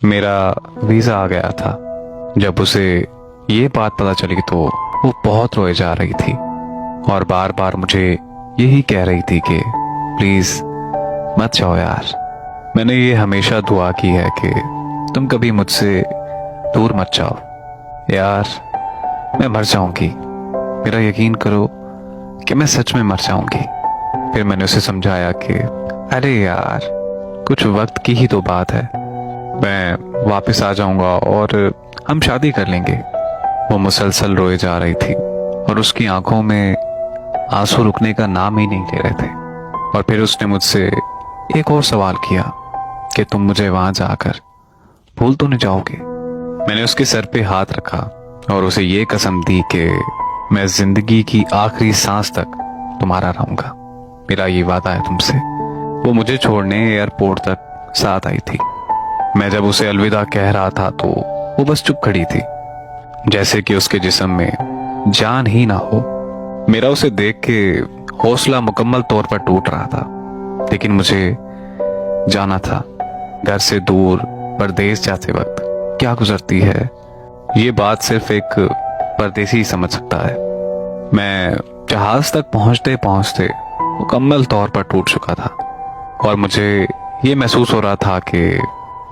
मेरा वीज़ा आ गया था। जब उसे ये बात पता चली तो वो बहुत रोए जा रही थी और बार बार मुझे यही कह रही थी कि प्लीज़ मत जाओ यार। मैंने ये हमेशा दुआ की है कि तुम कभी मुझसे दूर मत जाओ यार। मैं मर जाऊंगी, मेरा यकीन करो कि मैं सच में मर जाऊंगी। फिर मैंने उसे समझाया कि अरे यार, कुछ वक्त की ही तो बात है, मैं वापस आ जाऊंगा और हम शादी कर लेंगे। वो मुसलसल रोए जा रही थी और उसकी आंखों में आंसू रुकने का नाम ही नहीं ले रहे थे। और फिर उसने मुझसे एक और सवाल किया कि तुम मुझे वहां जाकर भूल तो नहीं जाओगे। मैंने उसके सर पे हाथ रखा और उसे ये कसम दी कि मैं जिंदगी की आखिरी सांस तक तुम्हारा रहूंगा। मेरा ये वादा है तुमसे। वो मुझे छोड़ने एयरपोर्ट तक साथ आई थी। मैं जब उसे अलविदा कह रहा था तो वो बस चुप खड़ी थी, जैसे कि उसके जिस्म में जान ही ना हो। मेरा उसे देख के हौसला मुकम्मल तौर पर टूट रहा था, लेकिन मुझे जाना था। घर से दूर परदेश जाते वक्त क्या गुजरती है, ये बात सिर्फ एक परदेसी ही समझ सकता है। मैं जहाज तक पहुंचते पहुंचते मुकम्मल तौर पर टूट चुका था और मुझे ये महसूस हो रहा था कि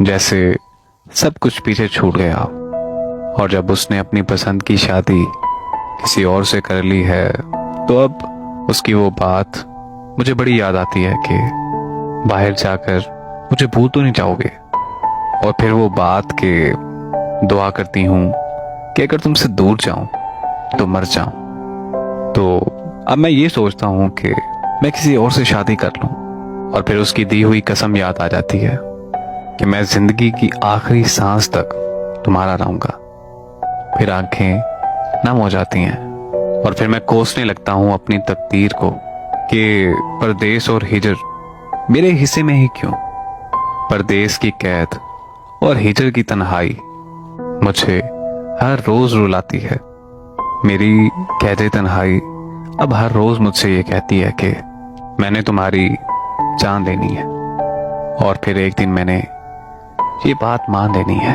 जैसे सब कुछ पीछे छूट गया। और जब उसने अपनी पसंद की शादी किसी और से कर ली है तो अब उसकी वो बात मुझे बड़ी याद आती है कि बाहर जाकर मुझे भूल तो नहीं जाओगे। और फिर वो बात के दुआ करती हूँ कि अगर तुमसे दूर जाऊं तो मर जाऊं। तो अब मैं ये सोचता हूँ कि मैं किसी और से शादी कर लूं और फिर उसकी दी हुई कसम याद आ जाती है कि मैं जिंदगी की आखिरी सांस तक तुम्हारा रहूंगा। फिर आंखें नम हो जाती हैं और फिर मैं कोसने लगता हूँ अपनी तकदीर को कि परदेश और हिजर मेरे हिस्से में ही क्यों। परदेश की कैद और हिजर की तन्हाई मुझे हर रोज रुलाती है। मेरी कैद तन्हाई अब हर रोज मुझसे ये कहती है कि मैंने तुम्हारी जान लेनी है और फिर एक दिन मैंने ये बात मान लेनी है।